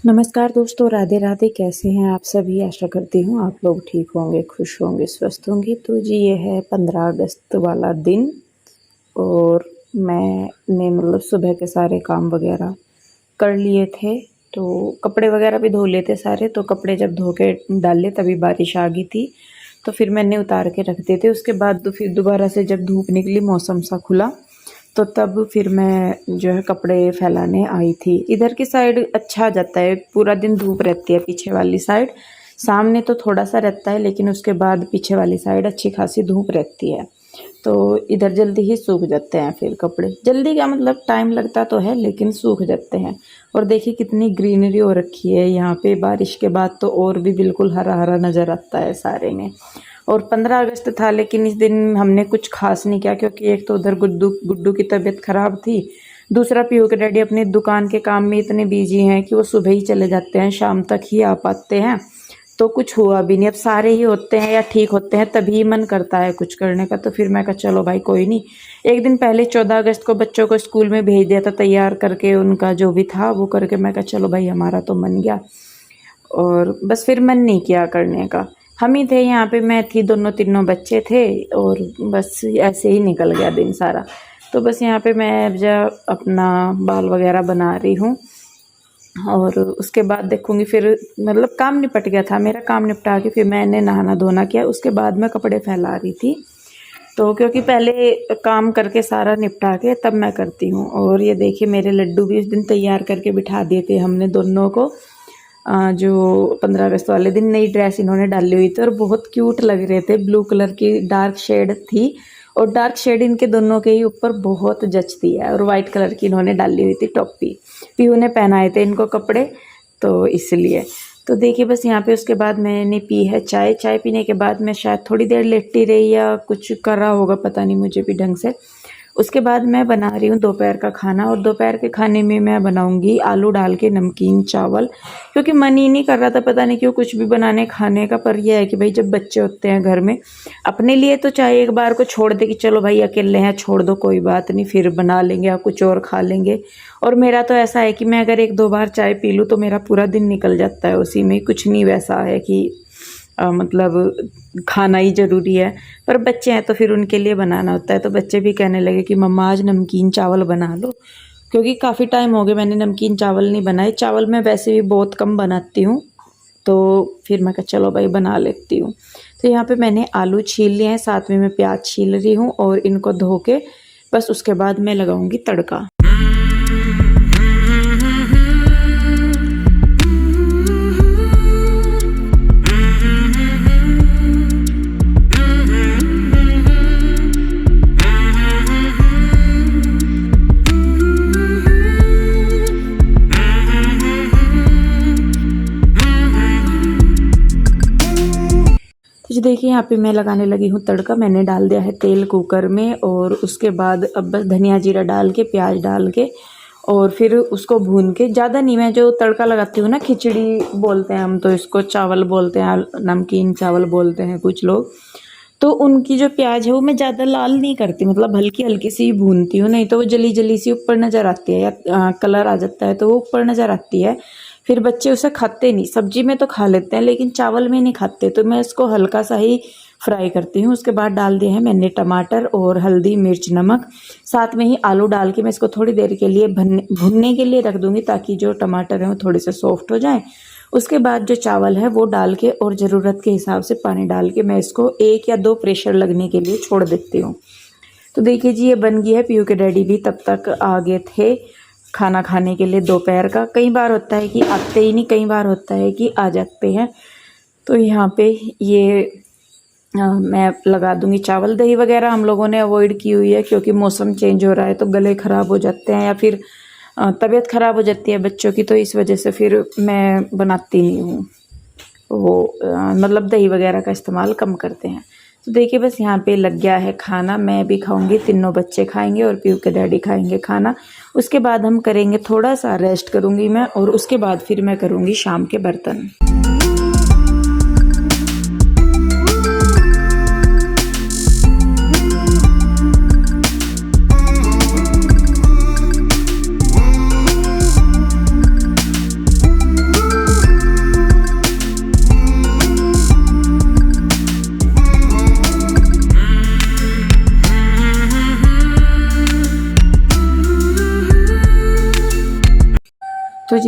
नमस्कार दोस्तों, राधे राधे। कैसे हैं आप सभी? आशा करती हूँ आप लोग ठीक होंगे, खुश होंगे, स्वस्थ होंगे। तो जी ये है 15 अगस्त वाला दिन और मैंने मतलब सुबह के सारे काम वगैरह कर लिए थे। तो कपड़े वगैरह भी धो लिए थे सारे। तो कपड़े जब धो के डाले तभी बारिश आ गई थी, तो फिर मैंने उतार के रख दिए थे। उसके बाद तो फिर दोबारा से जब धूप निकली, मौसम सा खुला, तो तब फिर मैं जो है कपड़े फैलाने आई थी। इधर की साइड अच्छा आ जाता है, पूरा दिन धूप रहती है पीछे वाली साइड। सामने तो थोड़ा सा रहता है, लेकिन उसके बाद पीछे वाली साइड अच्छी खासी धूप रहती है। तो इधर जल्दी ही सूख जाते हैं फिर कपड़े। जल्दी क्या मतलब, टाइम लगता तो है लेकिन सूख जाते हैं। और देखिए कितनी ग्रीनरी हो रखी है यहाँ पे। बारिश के बाद तो और भी बिल्कुल हरा हरा नज़र आता है सारे में। और 15 अगस्त था, लेकिन इस दिन हमने कुछ खास नहीं किया, क्योंकि एक तो उधर गुड्डू की तबीयत ख़राब थी। दूसरा पीहू के डैडी अपनी दुकान के काम में इतने बिजी हैं कि वो सुबह ही चले जाते हैं, शाम तक ही आ पाते हैं। तो कुछ हुआ भी नहीं। अब सारे ही होते हैं या ठीक होते हैं तभी मन करता है कुछ करने का। तो फिर मैं कहा चलो भाई कोई नहीं। एक दिन पहले 14 अगस्त को बच्चों को स्कूल में भेज दिया था, तैयार करके उनका जो भी था वो करके। मैं कहा चलो भाई हमारा तो मन गया, और बस फिर मन नहीं किया करने का। हम ही थे यहाँ पे, मैं थी, दोनों तीनों बच्चे थे, और बस ऐसे ही निकल गया दिन सारा। तो बस यहाँ पे मैं जब अपना बाल वगैरह बना रही हूँ, और उसके बाद देखूँगी फिर मतलब काम निपट गया था मेरा। काम निपटा के फिर मैंने नहाना धोना किया, उसके बाद मैं कपड़े फैला रही थी। तो क्योंकि पहले काम करके सारा निपटा के तब मैं करती हूँ। और ये देखिए मेरे लड्डू भी उस दिन तैयार करके बिठा दिए थे हमने दोनों को। जो 15 अगस्त वाले दिन नई ड्रेस इन्होंने डाली हुई थी और बहुत क्यूट लग रहे थे। ब्लू कलर की डार्क शेड थी, और डार्क शेड इनके दोनों के ही ऊपर बहुत जचती है। और वाइट कलर की इन्होंने डाली हुई थी टोपी। पीहू ने पहनाए थे इनको कपड़े, तो इसलिए। तो देखिए बस यहाँ पे उसके बाद मैंने पी है चाय। चाय पीने के बाद मैं शायद थोड़ी देर लेटी रही या कुछ कर रहा होगा, पता नहीं मुझे भी ढंग से। उसके बाद मैं बना रही हूँ दोपहर का खाना, और दोपहर के खाने में मैं बनाऊँगी आलू डाल के नमकीन चावल। क्योंकि मन ही नहीं कर रहा था, पता नहीं क्यों, कुछ भी बनाने खाने का। पर यह है कि भाई जब बच्चे होते हैं घर में, अपने लिए तो चाहे एक बार को छोड़ दे कि चलो भाई अकेले हैं, छोड़ दो कोई बात नहीं, फिर बना लेंगे या कुछ और खा लेंगे। और मेरा तो ऐसा है कि मैं अगर एक दो बार चाय पी लूँ तो मेरा पूरा दिन निकल जाता है उसी में। कुछ नहीं वैसा है कि मतलब खाना ही ज़रूरी है। पर बच्चे हैं तो फिर उनके लिए बनाना होता है। तो बच्चे भी कहने लगे कि मम्मा आज नमकीन चावल बना लो, क्योंकि काफ़ी टाइम हो गए मैंने नमकीन चावल नहीं बनाए। चावल मैं वैसे भी बहुत कम बनाती हूँ, तो फिर मैं कहा चलो भाई बना लेती हूँ। तो यहाँ पे मैंने आलू छील लिए हैं, साथ में मैं प्याज छील रही हूँ, और इनको धो के बस उसके बाद मैं लगाऊंगी तड़का। तो देखिए यहाँ पे मैं लगाने लगी हूँ तड़का। मैंने डाल दिया है तेल कुकर में, और उसके बाद अब बस धनिया जीरा डाल के, प्याज डाल के, और फिर उसको भून के। ज़्यादा नहीं, मैं जो तड़का लगाती हूँ ना, खिचड़ी बोलते हैं हम तो इसको, चावल बोलते हैं, नमकीन चावल बोलते हैं कुछ लोग। तो उनकी जो प्याज है वो मैं ज़्यादा लाल नहीं करती, मतलब हल्की हल्की सी भूनती हूँ, नहीं तो वो जली जली सी ऊपर नज़र आती है, या कलर आ जाता है तो वो ऊपर नज़र आती है। फिर बच्चे उसे खाते नहीं। सब्जी में तो खा लेते हैं लेकिन चावल में नहीं खाते, तो मैं इसको हल्का सा ही फ्राई करती हूँ। उसके बाद डाल दिए हैं मैंने टमाटर और हल्दी मिर्च नमक, साथ में ही आलू डाल के मैं इसको थोड़ी देर के लिए भुनने के लिए रख दूँगी, ताकि जो टमाटर हैं वो थोड़े से सॉफ्ट हो जाएँ। उसके बाद जो चावल है वो डाल के, और ज़रूरत के हिसाब से पानी डाल के मैं इसको 1 या 2 प्रेशर लगने के लिए छोड़ देती हूँ। तो देखिए जी ये बन गई है। पीयू के डैडी भी तब तक आ गए थे खाना खाने के लिए दोपहर का। कई बार होता है कि आते ही नहीं, कई बार होता है कि आ जाते हैं। तो यहाँ पे ये मैं लगा दूंगी चावल। दही वगैरह हम लोगों ने अवॉइड की हुई है, क्योंकि मौसम चेंज हो रहा है तो गले ख़राब हो जाते हैं, या फिर तबीयत ख़राब हो जाती है बच्चों की, तो इस वजह से फिर मैं बनाती नहीं हूँ वो, मतलब दही वगैरह का इस्तेमाल कम करते हैं। तो देखिए बस यहाँ पे लग गया है खाना। मैं भी खाऊंगी, तीनों बच्चे खाएंगे और पीयू के डैडी खाएंगे खाना। उसके बाद हम करेंगे थोड़ा सा रेस्ट करूंगी मैं, और उसके बाद फिर मैं करूंगी शाम के बर्तन।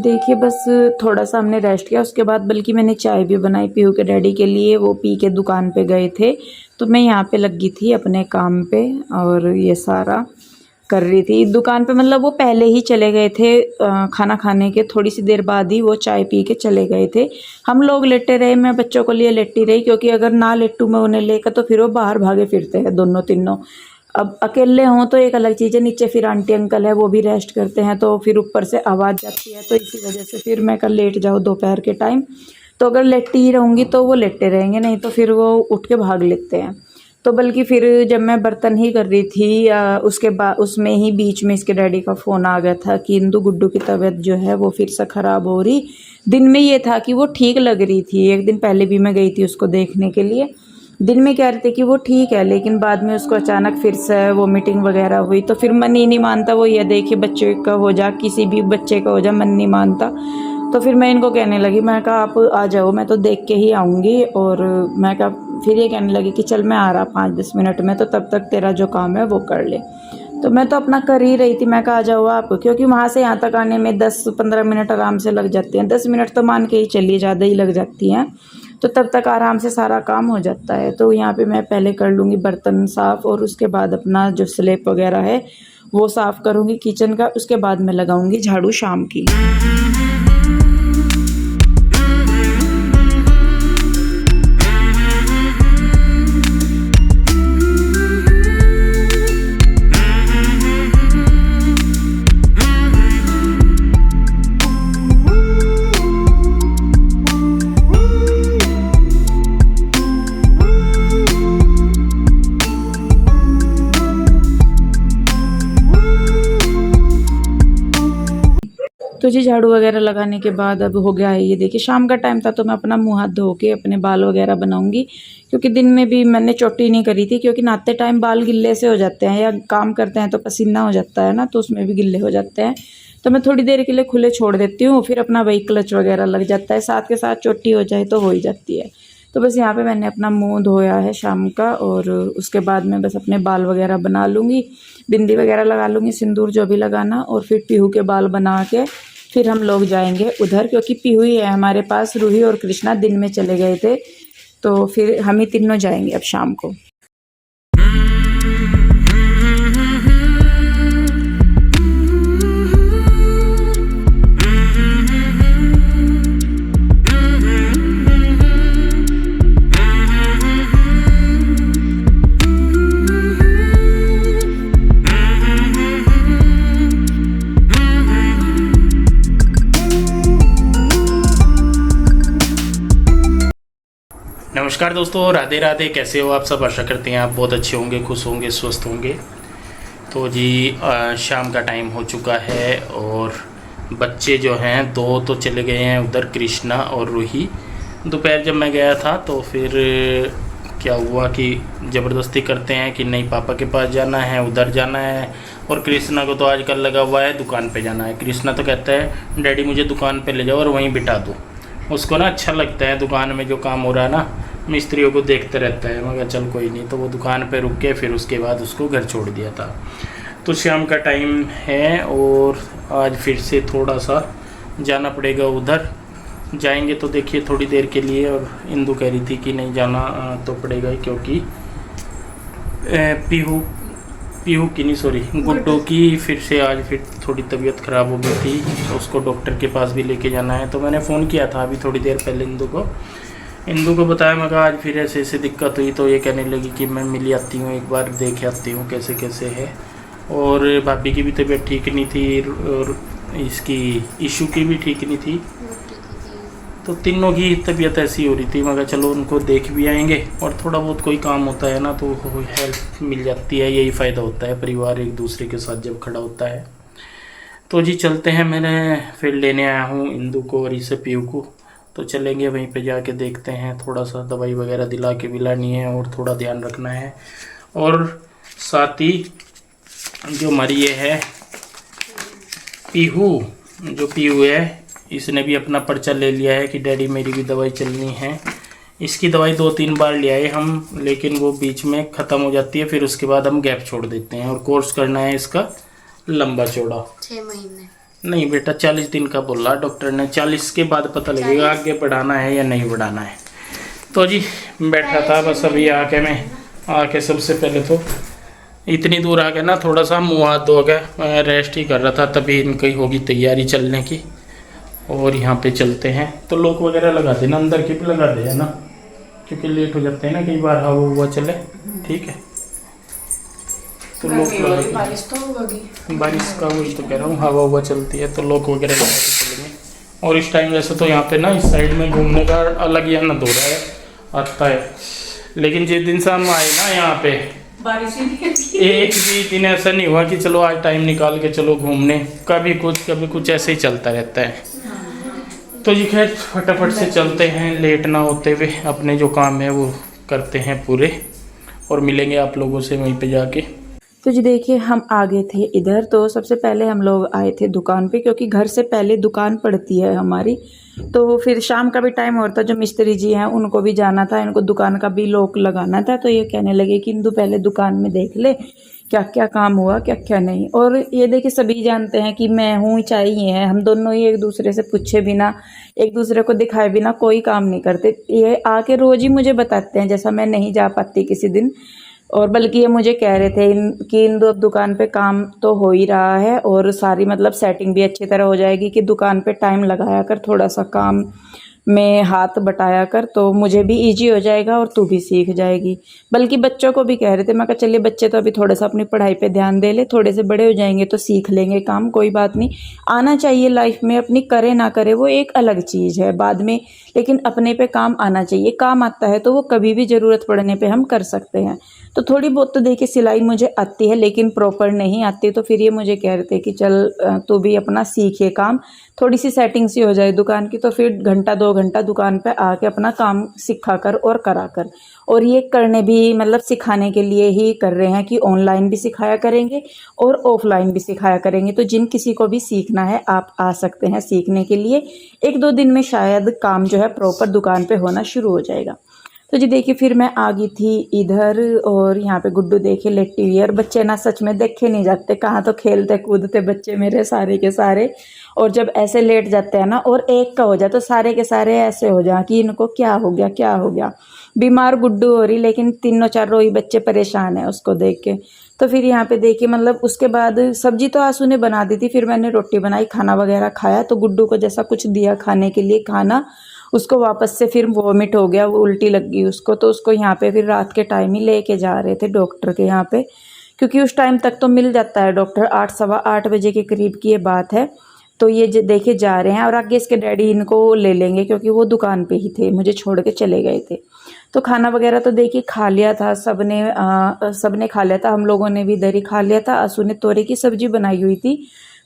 जी देखिए बस थोड़ा सा हमने रेस्ट किया, उसके बाद बल्कि मैंने चाय भी बनाई पीहू के डैडी के लिए। वो पी के दुकान पे गए थे तो मैं यहाँ पे लगी थी अपने काम पे और ये सारा कर रही थी दुकान पे। मतलब वो पहले ही चले गए थे खाना खाने के थोड़ी सी देर बाद ही वो चाय पी के चले गए थे। हम लोग लेटे रहे, मैं बच्चों को लिए लेटी रही, क्योंकि अगर ना लेटूँ मैं उन्हें लेकर तो फिर वो बाहर भागे फिरते हैं दोनों तीनों। अब अकेले हों तो एक अलग चीज़ है, नीचे फिर आंटी अंकल है वो भी रेस्ट करते हैं तो फिर ऊपर से आवाज़ जाती है, तो इसी वजह से फिर मैं कल लेट जाऊँ दोपहर के टाइम। तो अगर लेटी ही रहूँगी तो वो लेटे रहेंगे, नहीं तो फिर वो उठ के भाग लेते हैं। तो बल्कि फिर जब मैं बर्तन ही कर रही थी उसके बाद उसमें ही बीच में इसके डैडी का फ़ोन आ गया था कि इंदु गुड्डू की तबीयत जो है वो फिर से ख़राब हो रही। दिन में ये था कि वो ठीक लग रही थी, एक दिन पहले भी मैं गई थी उसको देखने के लिए। दिन में कह रहे थे कि वो ठीक है, लेकिन बाद में उसको अचानक फिर से वोमिटिंग वगैरह हुई तो फिर मन ही नहीं मानता। वो ये देखिए बच्चे का हो जा, किसी भी बच्चे का हो जा, मन नहीं मानता। तो फिर मैं इनको कहने लगी, मैं कहा आप आ जाओ, मैं तो देख के ही आऊँगी। और मैं कहा फिर ये कहने लगी कि चल मैं आ रहा 5-10 मिनट में, तो तब तक तेरा जो काम है वो कर ले। तो मैं तो अपना कर ही रही थी, मैं कहा आ जाओ आप, क्योंकि वहाँ से यहाँ तक आने में 10-15 मिनट आराम से लग जाते हैं। 10 मिनट तो मान के ही चलिए, ज़्यादा ही लग जाती हैं, तो तब तक आराम से सारा काम हो जाता है। तो यहाँ पे मैं पहले कर लूँगी बर्तन साफ़ और उसके बाद अपना जो स्लैब वगैरह है वो साफ़ करूँगी किचन का। उसके बाद मैं लगाऊँगी झाड़ू शाम की। तो जी झाड़ू वगैरह लगाने के बाद अब हो गया है, ये देखिए शाम का टाइम था, तो मैं अपना मुंह हाथ धो के अपने बाल वगैरह बनाऊंगी। क्योंकि दिन में भी मैंने चोटी नहीं करी थी, क्योंकि नहाते टाइम बाल गिल्ले से हो जाते हैं, या काम करते हैं तो पसीना हो जाता है ना, तो उसमें भी गिल्ले हो जाते हैं। तो मैं थोड़ी देर के लिए खुले छोड़ देती हूँ, फिर अपना वही क्लच वगैरह लग जाता है, साथ के साथ चोटी हो जाए तो हो ही जाती है। तो बस यहाँ पे मैंने अपना मुंह धोया है शाम का, और उसके बाद मैं बस अपने बाल वगैरह बना लूँगी, बिंदी वगैरह लगा लूँगी, सिंदूर जो भी लगाना, और फिर पीहू के बाल बना के फिर हम लोग जाएंगे उधर, क्योंकि पीहू ही है हमारे पास। रूही और कृष्णा दिन में चले गए थे, तो फिर हम ही तीनों जाएंगे अब शाम को। नमस्कार दोस्तों, राधे राधे। कैसे हो आप सब? आशा करते हैं आप बहुत अच्छे होंगे, खुश होंगे, स्वस्थ होंगे। तो जी शाम का टाइम हो चुका है और बच्चे जो हैं दो तो चले गए हैं उधर, कृष्णा और रूही। दोपहर जब मैं गया था तो फिर क्या हुआ कि ज़बरदस्ती करते हैं कि नहीं पापा के पास जाना है, उधर जाना है। और कृष्णा को तो आजकल लगा हुआ है दुकान पे जाना है। कृष्णा तो कहता है डैडी मुझे दुकान पे ले जाओ और वहीं बिठा दो। उसको ना अच्छा लगता है दुकान में जो काम हो रहा है ना, मिस्त्रियों को देखते रहता है। मगर चल कोई नहीं, तो वो दुकान पे रुक के फिर उसके बाद उसको घर छोड़ दिया था। तो शाम का टाइम है और आज फिर से थोड़ा सा जाना पड़ेगा उधर। जाएंगे तो देखिए थोड़ी देर के लिए, और इंदु कह रही थी कि नहीं जाना तो पड़ेगा ही, क्योंकि पीहू की नहीं सॉरी गुड्डू की फिर से आज फिर थोड़ी तबीयत ख़राब हो गई थी, तो उसको डॉक्टर के पास भी लेके जाना है। तो मैंने फ़ोन किया था अभी थोड़ी देर पहले इंदु को बताया, मैं कहा आज फिर ऐसे ऐसे दिक्कत हुई। तो ये कहने लगी कि मैं मिल आती हूँ, एक बार देख आती हूँ कैसे कैसे है। और भाभी की भी तबीयत ठीक नहीं थी और इसकी इशू की भी ठीक नहीं थी, तो तीनों की तबीयत ऐसी हो रही थी। मगर चलो उनको देख भी आएंगे, और थोड़ा बहुत कोई काम होता है ना तो हेल्प मिल जाती है। यही फ़ायदा होता है परिवार एक दूसरे के साथ जब खड़ा होता है। तो जी चलते हैं, मैंने फिर लेने आया हूँ इंदु को और इसे पीहू को, तो चलेंगे वहीं पे जाके देखते हैं। थोड़ा सा दवाई वगैरह दिला के भी लानी है और थोड़ा ध्यान रखना है। और साथ ही जो हमारी ये है पीहू है, इसने भी अपना पर्चा ले लिया है कि डैडी मेरी भी दवाई चलनी है। इसकी दवाई 2-3 बार ले आए हम, लेकिन वो बीच में ख़त्म हो जाती है, फिर उसके बाद हम गैप छोड़ देते हैं। और कोर्स करना है इसका लंबा चौड़ा, नहीं बेटा 40 दिन का बोला डॉक्टर ने, 40 के बाद पता लगेगा आगे बढ़ाना है या नहीं बढ़ाना है। तो जी बैठा था बस अभी आके सबसे पहले तो इतनी दूर आ गया ना, थोड़ा सा मुँह हाथ धो गया, मैं रेस्ट ही कर रहा था, तभी इनकी होगी तैयारी चलने की। और यहाँ पे चलते हैं तो लॉक वगैरह लगा देना, अंदर की भी लगा दे है ना, क्योंकि लेट हो जाते हैं ना कई बार, हवा हुआ चले। ठीक है तो लॉक लगा, बारिश तो होगी, बारिश का वही तो कह रहा हूँ, हवा हुआ चलती है तो लॉक वगैरह लगा के चलेंगे। और इस टाइम वैसे तो यहाँ पे ना इस साइड में घूमने का अलग ही आनंद हो रहा है, आता है। लेकिन जिस दिन से हम आए ना यहाँ पे, बारिश ही एक भी दिन ऐसा नहीं हुआ कि चलो आज टाइम निकाल के चलो घूमने, कभी कुछ ऐसे ही चलता रहता है। तो ये खैर फटाफट से चलते हैं, लेट ना होते हुए अपने जो काम है वो करते हैं पूरे, और मिलेंगे आप लोगों से वहीं पे जाके। तो जी देखिए हम आ गए थे इधर। तो सबसे पहले हम लोग आए थे दुकान पे, क्योंकि घर से पहले दुकान पड़ती है हमारी। तो फिर शाम का भी टाइम होता, जो मिस्त्री जी हैं उनको भी जाना था, इनको दुकान का भी लॉक लगाना था। तो ये कहने लगे कि इंदु पहले दुकान में देख ले क्या क्या काम हुआ क्या क्या नहीं। और ये देखिए सभी जानते हैं कि मैं हूँ चाहे ये है, हम दोनों ही एक दूसरे से पूछे बिना, एक दूसरे को दिखाए बिना कोई काम नहीं करते। ये आके रोज़ ही मुझे बताते हैं, जैसा मैं नहीं जा पाती किसी दिन। और बल्कि ये मुझे कह रहे थे कि इंदु अब दुकान पे काम तो हो ही रहा है, और सारी मतलब सेटिंग भी अच्छी तरह हो जाएगी, कि दुकान पे टाइम लगाया कर, थोड़ा सा काम में हाथ बटाया कर, तो मुझे भी इजी हो जाएगा और तू भी सीख जाएगी। बल्कि बच्चों को भी कह रहे थे, मैं कहा चलिए बच्चे तो अभी थोड़ा सा अपनी पढ़ाई पे ध्यान दे ले, थोड़े से बड़े हो जाएंगे तो सीख लेंगे काम, कोई बात नहीं, आना चाहिए लाइफ में। अपनी करे ना करे वो एक अलग चीज़ है बाद में, लेकिन अपने पे काम आना चाहिए। काम आता है तो वो कभी भी ज़रूरत पड़ने पे हम कर सकते हैं। तो थोड़ी बहुत तो देखिए सिलाई मुझे आती है, लेकिन प्रॉपर नहीं आती। तो फिर ये मुझे कह रहे थे कि चल तू भी अपना सीखे काम, थोड़ी सी सेटिंग सी हो जाए दुकान की, तो फिर घंटा 2 घंटा दुकान पे आके अपना काम सिखा कर और करा कर। और ये करने भी मतलब सिखाने के लिए ही कर रहे हैं, कि ऑनलाइन भी सिखाया करेंगे और ऑफलाइन भी सिखाया करेंगे। तो जिन किसी को भी सीखना है आप आ सकते हैं सीखने के लिए। 1-2 दिन में शायद काम जो है प्रॉपर दुकान पे होना शुरू हो जाएगा। तो जी देखिए फिर मैं आ गई थी इधर, और यहाँ पे गुड्डू देखे लेटी हुई है। और बच्चे ना सच में देखे नहीं जाते, कहाँ तो खेलते कूदते बच्चे मेरे सारे के सारे। और जब ऐसे लेट जाते हैं ना और एक का हो जाए तो सारे के सारे ऐसे हो जाए कि इनको क्या हो गया क्या हो गया। बीमार गुड्डू हो रही, लेकिन तीनों चारों ही बच्चे परेशान हैं उसको देख के। तो फिर यहाँ पे देखिए मतलब उसके बाद सब्जी तो आंसू ने बना दी थी, फिर मैंने रोटी बनाई, खाना वगैरह खाया। तो गुड्डू को जैसा कुछ दिया खाने के लिए खाना, उसको वापस से फिर वॉमिट हो गया, वो उल्टी लग गई उसको। तो उसको यहाँ पे फिर रात के टाइम ही लेके जा रहे थे डॉक्टर के यहाँ पे, क्योंकि उस टाइम तक तो मिल जाता है डॉक्टर, 8 सवा 8 बजे के करीब की ये बात है। तो ये देखे जा रहे हैं, और आगे इसके डैडी इनको ले लेंगे, क्योंकि वो दुकान पे ही थे, मुझे छोड़ के चले गए थे। तो खाना वगैरह तो देखिए खा लिया था सबने खा लिया था, हम लोगों ने भी इधर ही खा लिया था। आंसू ने तोरे की सब्जी बनाई हुई थी,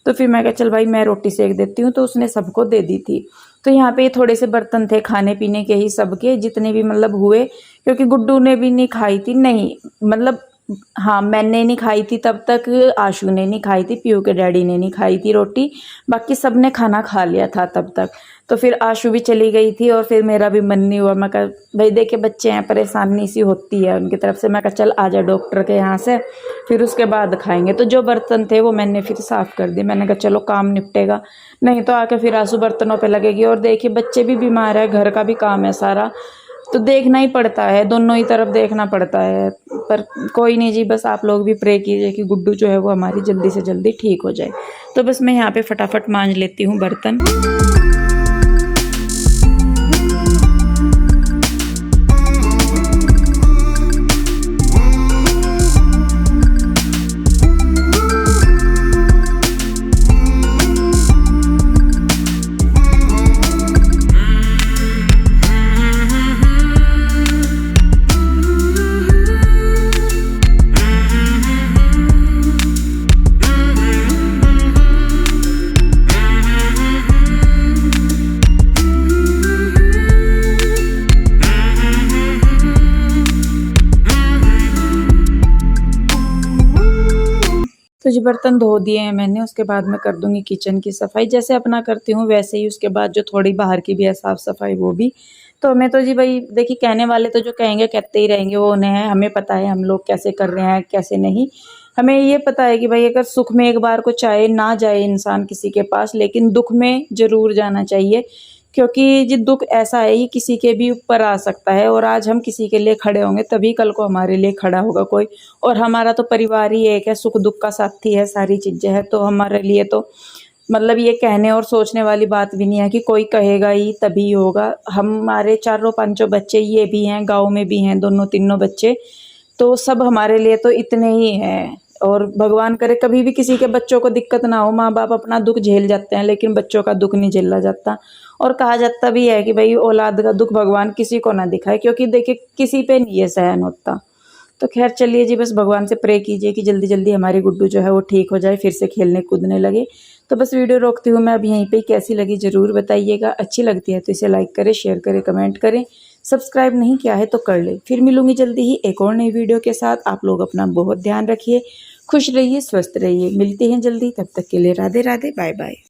तो फिर मैं कहा चल भाई मैं रोटी सेक देती हूँ, तो उसने सबको दे दी थी। तो यहाँ पे थोड़े से बर्तन थे खाने पीने के ही सबके, जितने भी मतलब हुए, क्योंकि गुड्डू ने भी नहीं खाई थी, नहीं मतलब हाँ मैंने नहीं खाई थी तब तक, आशू ने नहीं खाई थी, पीयू के डैडी ने नहीं खाई थी रोटी, बाकी सब ने खाना खा लिया था तब तक। तो फिर आशू भी चली गई थी, और फिर मेरा भी मन नहीं हुआ। मैं कहा भाई देखे बच्चे हैं, परेशानी सी होती है उनकी तरफ से। मैं कहा चल आजा डॉक्टर के यहाँ से, फिर उसके बाद खाएंगे। तो जो बर्तन थे वो मैंने फिर साफ़ कर दिए, मैंने कहा चलो काम निपटेगा, नहीं तो आके फिर आंसू बर्तनों पे लगेगी। और देखिए बच्चे भी बीमार है, घर का भी काम है सारा, तो देखना ही पड़ता है, दोनों ही तरफ देखना पड़ता है। पर कोई नहीं जी, बस आप लोग भी प्रे कीजिए कि गुड्डू जो है वो हमारी जल्दी से जल्दी ठीक हो जाए। तो बस मैं यहाँ पे फटाफट मांज लेती हूँ बर्तन। तो जी बर्तन धो दिए हैं मैंने, उसके बाद मैं कर दूंगी किचन की सफाई, जैसे अपना करती हूँ वैसे ही। उसके बाद जो थोड़ी बाहर की भी है साफ़ सफाई वो भी। तो हमें तो जी भाई देखिए कहने वाले तो जो कहेंगे कहते ही रहेंगे, वो उन्हें है, हमें पता है हम लोग कैसे कर रहे हैं कैसे नहीं। हमें ये पता है कि भाई अगर सुख में एक बार को चाहे ना जाए इंसान किसी के पास, लेकिन दुख में ज़रूर जाना चाहिए, क्योंकि ये दुख ऐसा है ये किसी के भी ऊपर आ सकता है। और आज हम किसी के लिए खड़े होंगे तभी कल को हमारे लिए खड़ा होगा कोई। और हमारा तो परिवार ही एक है, सुख दुख का साथी है, सारी चीज़ें हैं। तो हमारे लिए तो मतलब ये कहने और सोचने वाली बात भी नहीं है कि कोई कहेगा ही तभी होगा। हमारे चारों पांचों बच्चे ये भी हैं, गाँव में भी हैं दोनों तीनों बच्चे, तो सब हमारे लिए तो इतने ही हैं। और भगवान करे कभी भी किसी के बच्चों को दिक्कत ना हो। माँ बाप अपना दुख झेल जाते हैं, लेकिन बच्चों का दुख नहीं झेला जाता। और कहा जाता भी है कि भाई औलाद का दुख भगवान किसी को ना दिखाए, क्योंकि देखिए किसी पे नहीं ये सहन होता। तो खैर चलिए जी, बस भगवान से प्रे कीजिए कि जल्दी जल्दी हमारी गुड्डू जो है वो ठीक हो जाए, फिर से खेलने कूदने लगे। तो बस वीडियो रोकती हूँ मैं अब यहीं पे। कैसी लगी ज़रूर बताइएगा, अच्छी लगती है तो इसे लाइक करें, शेयर करें, कमेंट करें। सब्सक्राइब नहीं किया है तो कर ले। फिर मिलूंगी जल्दी ही एक और नई वीडियो के साथ। आप लोग अपना बहुत ध्यान रखिए, खुश रहिए, स्वस्थ रहिए। मिलते हैं जल्दी, तब तक के लिए राधे राधे, बाय बाय।